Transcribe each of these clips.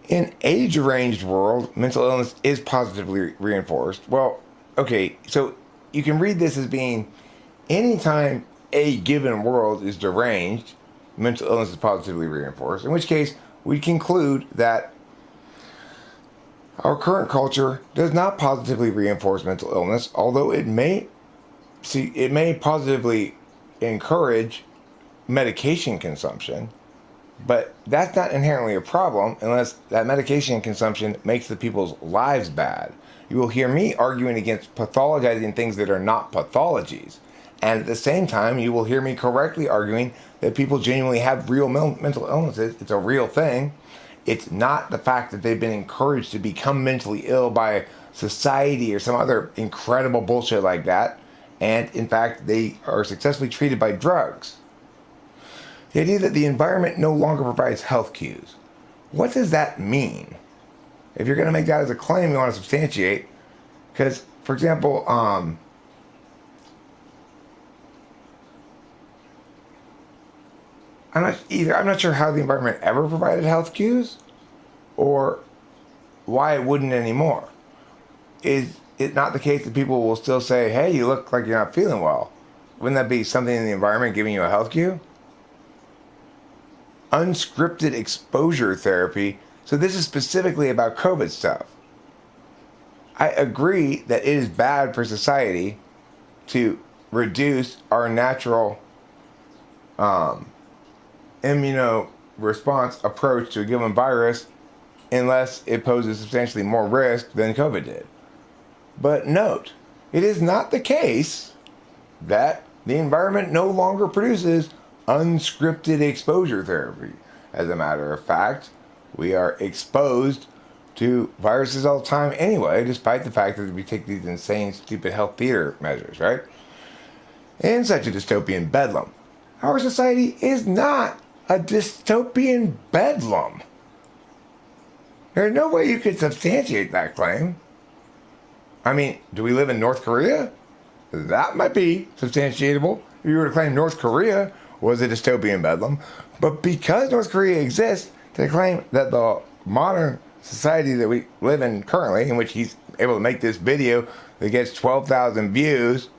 In age-arranged world, mental illness is positively reinforced. Well, okay, so you can read this as being anytime a given world is deranged, mental illness is positively reinforced. In which case, we conclude that our current culture does not positively reinforce mental illness, although it may positively encourage medication consumption. But that's not inherently a problem unless that medication consumption makes the people's lives bad. You will hear me arguing against pathologizing things that are not pathologies. And at the same time, you will hear me correctly arguing that people genuinely have real mental illnesses. It's a real thing. It's not the fact that they've been encouraged to become mentally ill by society or some other incredible bullshit like that. And in fact, they are successfully treated by drugs. The idea that the environment no longer provides health cues. What does that mean? If you're going to make that as a claim you want to substantiate, because, for example, I'm not sure how the environment ever provided health cues, or why it wouldn't anymore. Is it not the case that people will still say, "Hey, you look like you're not feeling well"? Wouldn't that be something in the environment giving you a health cue? Unscripted exposure therapy. So this is specifically about COVID stuff. I agree that it is bad for society to reduce our natural immuno response approach to a given virus unless it poses substantially more risk than COVID did. But note, it is not the case that the environment no longer produces unscripted exposure therapy. As a matter of fact, we are exposed to viruses all the time anyway, despite the fact that we take these insane, stupid health theater measures, right? In such a dystopian bedlam. Our society is not a dystopian bedlam. There's no way you could substantiate that claim. I mean, do we live in North Korea? That might be substantiatable if you were to claim North Korea was a dystopian bedlam. But because North Korea exists, to claim that the modern society that we live in currently, in which he's able to make this video that gets 12,000 views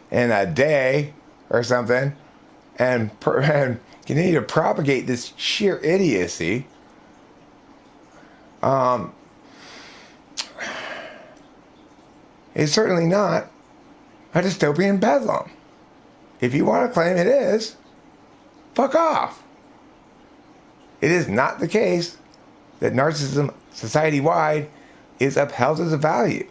in a day or something, and continue to propagate this sheer idiocy, is certainly not a dystopian bedlam. If you want to claim it is, fuck off. It is not the case that narcissism society-wide is upheld as a value.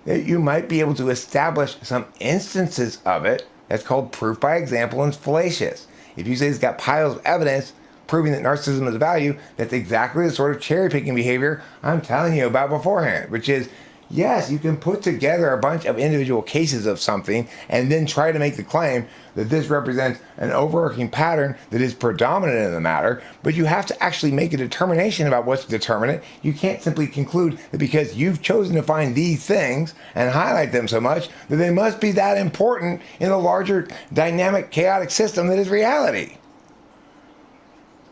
That you might be able to establish some instances of it. That's called proof by example and fallacious. If you say it's got piles of evidence proving that narcissism is a value, that's exactly the sort of cherry-picking behavior I'm telling you about beforehand, which is, yes, you can put together a bunch of individual cases of something and then try to make the claim that this represents an overarching pattern that is predominant in the matter, but you have to actually make a determination about what's determinate. You can't simply conclude that because you've chosen to find these things and highlight them so much that they must be that important in the larger dynamic, chaotic system that is reality.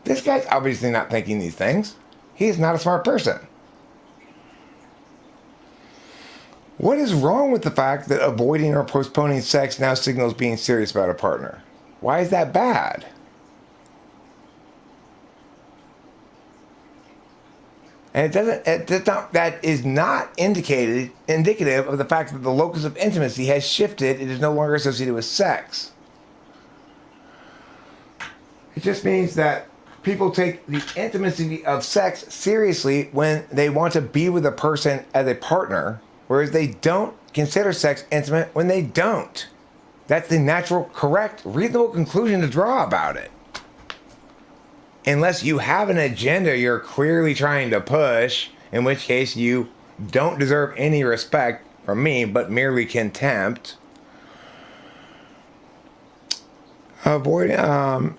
This guy's obviously not thinking these things. He is not a smart person. What is wrong with the fact that avoiding or postponing sex now signals being serious about a partner? Why is that bad? And that is not indicative of the fact that the locus of intimacy has shifted. It is no longer associated with sex. It just means that people take the intimacy of sex seriously when they want to be with a person as a partner, whereas they don't consider sex intimate when they don't. That's the natural, correct, reasonable conclusion to draw about it. Unless you have an agenda you're clearly trying to push, in which case you don't deserve any respect from me, but merely contempt. Men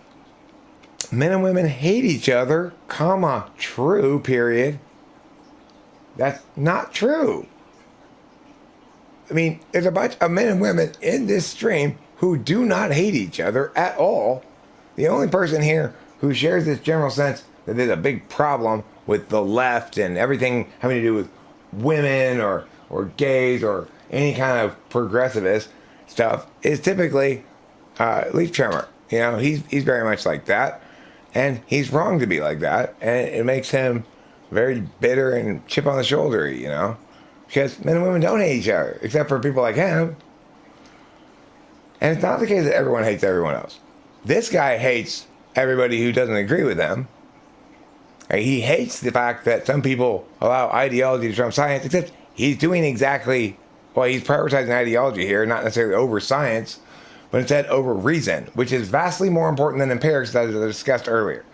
and women hate each other, comma, true, period. That's not true. I mean, there's a bunch of men and women in this stream who do not hate each other at all. The only person here who shares this general sense that there's a big problem with the left and everything having to do with women or gays or any kind of progressivist stuff is typically leaf trimmer. You know, he's very much like that, and he's wrong to be like that, and it makes him very bitter and chip on the shoulder. You know, because men and women don't hate each other except for people like him. And it's not the case that everyone hates everyone else. This guy hates everybody who doesn't agree with him. He hates the fact that some people allow ideology to trump science, except he's doing exactly, well, he's prioritizing ideology here, not necessarily over science, but instead over reason, which is vastly more important than empirics, as I discussed earlier.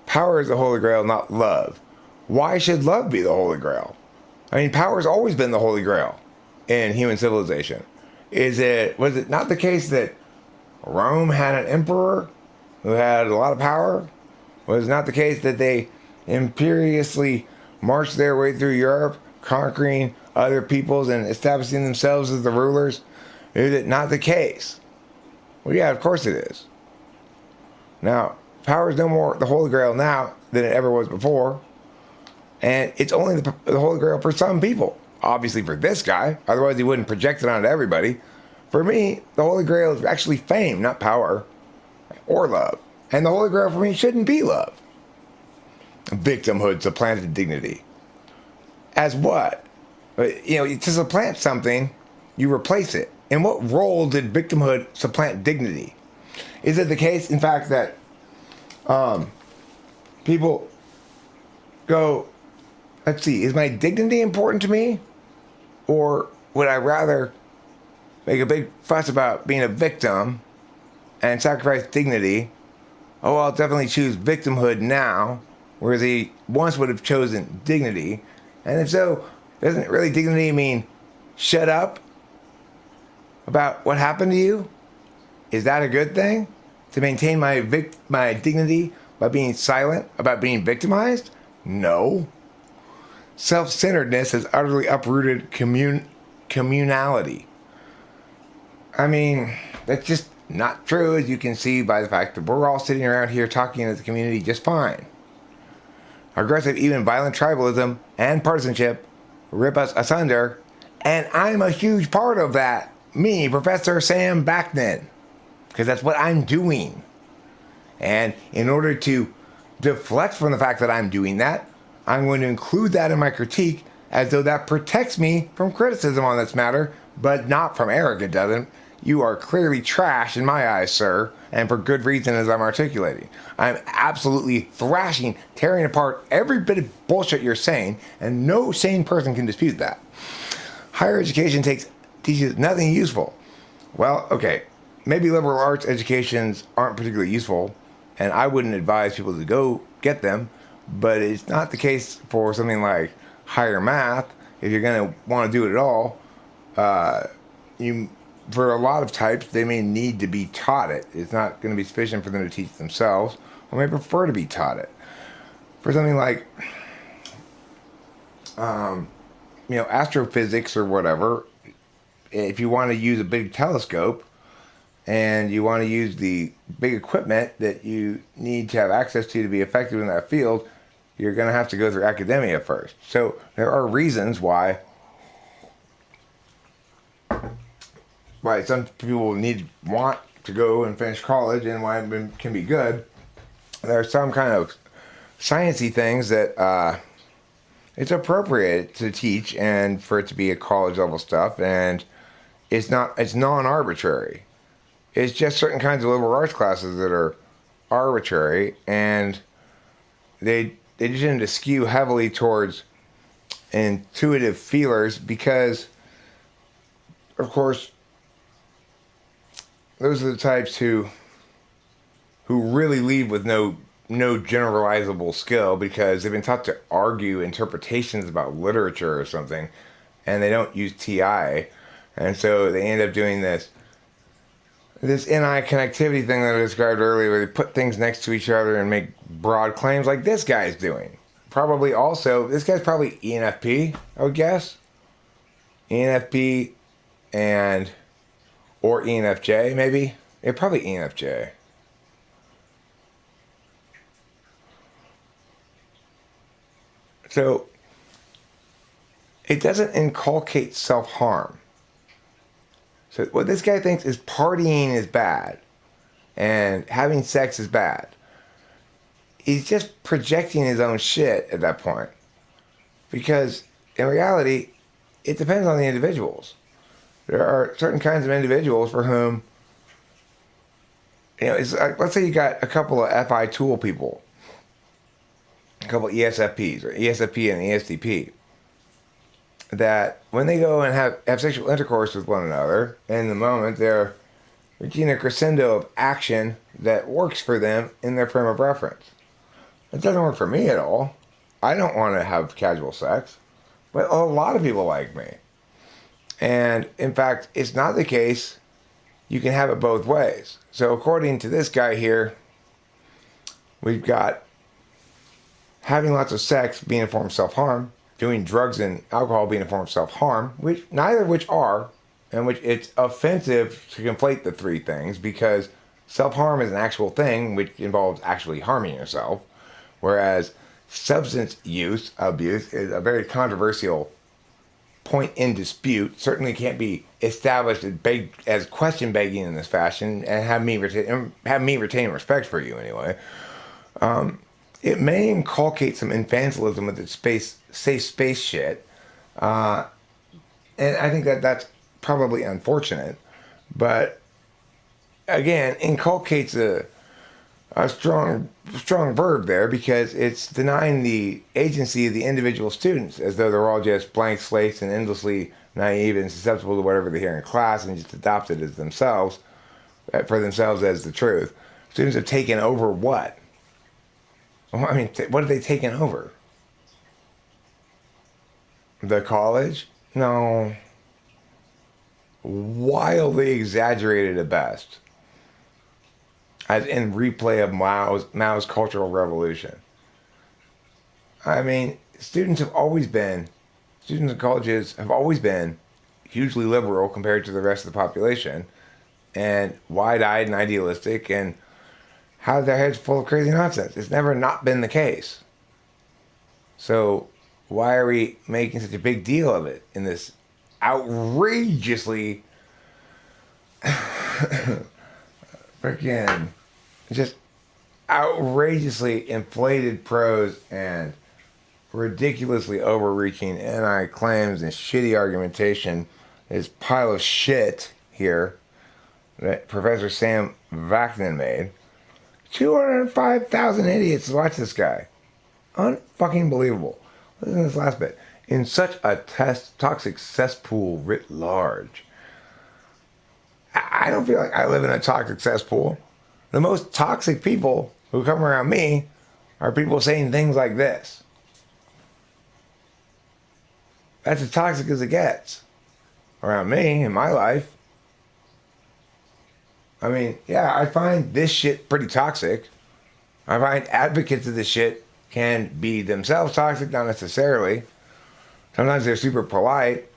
Power is the Holy Grail, not love. Why should love be the Holy Grail? I mean, power has always been the Holy Grail in human civilization. Was it not the case that Rome had an emperor who had a lot of power? Was it not the case that they imperiously marched their way through Europe, conquering other peoples and establishing themselves as the rulers? Is it not the case? Well, yeah, of course it is. Now, power is no more the Holy Grail now than it ever was before. And it's only the Holy Grail for some people. Obviously for this guy, otherwise he wouldn't project it onto everybody. For me, the Holy Grail is actually fame, not power or love. And the Holy Grail for me shouldn't be love. Victimhood supplanted dignity. As what? You know, to supplant something, you replace it. In what role did victimhood supplant dignity? Is it the case, in fact, that people go, let's see, is my dignity important to me? Or would I rather make a big fuss about being a victim and sacrifice dignity? Oh, I'll definitely choose victimhood now, whereas he once would have chosen dignity. And if so, doesn't really dignity mean shut up about what happened to you? Is that a good thing? To maintain my dignity by being silent about being victimized? No. Self-centeredness has utterly uprooted communality. I mean, that's just not true, as you can see by the fact that we're all sitting around here talking as a community just fine. Aggressive, even violent tribalism and partisanship rip us asunder, and I'm a huge part of that. Me, Professor Sam Vaknin, because that's what I'm doing. And in order to deflect from the fact that I'm doing that, I'm going to include that in my critique as though that protects me from criticism on this matter, but not from Eric, it doesn't. You are clearly trash in my eyes, sir, and for good reason, as I'm articulating. I'm absolutely thrashing, tearing apart every bit of bullshit you're saying, and no sane person can dispute that. Higher education teaches nothing useful. Well, okay, maybe liberal arts educations aren't particularly useful, and I wouldn't advise people to go get them, but it's not the case for something like higher math. If you're going to want to do it at all, for a lot of types, they may need to be taught it. It's not going to be sufficient for them to teach themselves, or may prefer to be taught it. For something like, astrophysics or whatever, if you want to use a big telescope and you want to use the big equipment that you need to have access to be effective in that field, you're going to have to go through academia first. So there are reasons why some people want to go and finish college and why it can be good. There are some kind of sciencey things that it's appropriate to teach and for it to be a college level stuff, and it's non-arbitrary. It's just certain kinds of liberal arts classes that are arbitrary, and they tend to skew heavily towards intuitive feelers because, of course, those are the types who really leave with no generalizable skill because they've been taught to argue interpretations about literature or something, and they don't use TI, and so they end up doing this NI connectivity thing that I described earlier, where they put things next to each other and make broad claims like this guy's doing. This guy's probably ENFP, I would guess. ENFP or ENFJ, maybe. Yeah, probably ENFJ. So it doesn't inculcate self-harm. So what this guy thinks is partying is bad and having sex is bad. He's just projecting his own shit at that point. Because in reality, it depends on the individuals. There are certain kinds of individuals for whom, it's like, let's say you got a couple of FI tool people, a couple of ESFPs or ESFP and ESTP, that when they go and have sexual intercourse with one another, in the moment they're reaching a crescendo of action that works for them in their frame of reference. It doesn't work for me at all. I don't want to have casual sex, but a lot of people like me. And in fact, it's not the case. You can have it both ways. So according to this guy here, we've got having lots of sex being a form of self-harm, doing drugs and alcohol being a form of self-harm, which neither of which are, and which it's offensive to conflate the three things, because self-harm is an actual thing which involves actually harming yourself, whereas substance abuse is a very controversial point in dispute. Certainly can't be established as question begging in this fashion, and have me retain respect for you anyway. It may inculcate some infantilism with its safe space shit, and I think that's probably unfortunate. But again, inculcates a strong verb there, because it's denying the agency of the individual students, as though they're all just blank slates and endlessly naive and susceptible to whatever they hear in class and just adopt it as for themselves as the truth. Students have taken over what? Well, I mean, what have they taken over? The college? No. Wildly exaggerated at best. As in replay of Mao's Cultural Revolution. I mean, students in colleges have always been hugely liberal compared to the rest of the population, and wide-eyed and idealistic, and have their heads full of crazy nonsense. It's never not been the case. So why are we making such a big deal of it in this outrageously freaking just outrageously inflated prose and ridiculously overreaching anti-claims and shitty argumentation, this pile of shit here that Professor Sam Vaknin made? 205,000 idiots watch this guy. Unfucking believable. Listen to this last bit. In such a toxic cesspool writ large. I don't feel like I live in a toxic cesspool. The most toxic people who come around me are people saying things like this. That's as toxic as it gets. Around me, in my life. I mean, yeah, I find this shit pretty toxic. I find advocates of this shit can be themselves toxic, not necessarily. Sometimes they're super polite.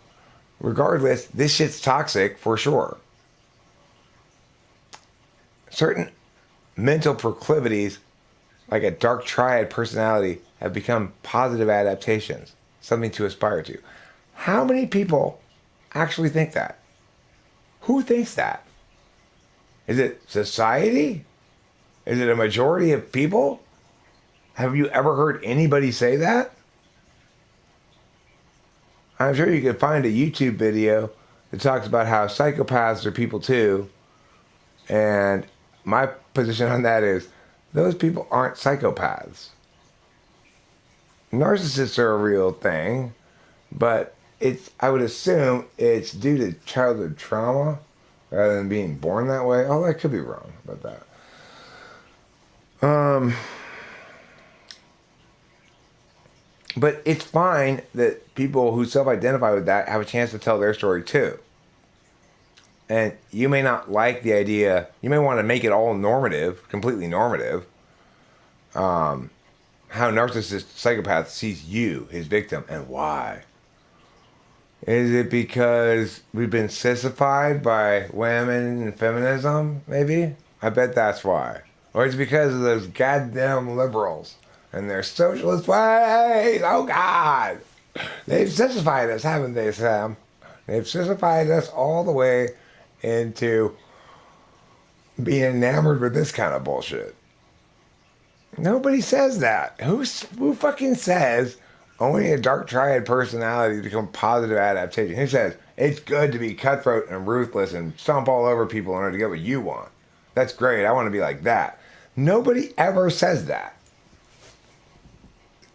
Regardless, this shit's toxic for sure. Certain mental proclivities, like a dark triad personality, have become positive adaptations, something to aspire to. How many people actually think that? Who thinks that? Is it society? Is it a majority of people? Have you ever heard anybody say that? I'm sure you could find a YouTube video that talks about how psychopaths are people too. And my position on that is, those people aren't psychopaths. Narcissists are a real thing, but I would assume it's due to childhood trauma rather than being born that way. Oh, I could be wrong about that. But it's fine that people who self-identify with that have a chance to tell their story too. And you may not like the idea, you may want to make it all normative, completely normative, how narcissist psychopath sees you, his victim, and why. Is it because we've been sissified by women and feminism, maybe? I bet that's why. Or is it because of those goddamn liberals and their socialist ways. Oh God, they've sissified us, haven't they, Sam? They've sissified us all the way into being enamored with this kind of bullshit. Nobody says that. Who fucking says owning a dark triad personality to become positive adaptation? Who says it's good to be cutthroat and ruthless and stomp all over people in order to get what you want? That's great. I want to be like that. Nobody ever says that.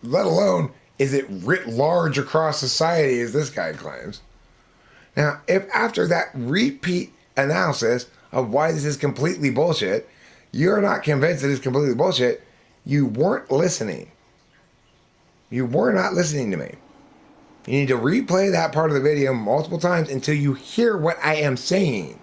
Let alone is it writ large across society, as this guy claims. Now, if after that repeat analysis of why this is completely bullshit, you're not convinced that it's completely bullshit, you weren't listening. You were not listening to me. You need to replay that part of the video multiple times until you hear what I am saying.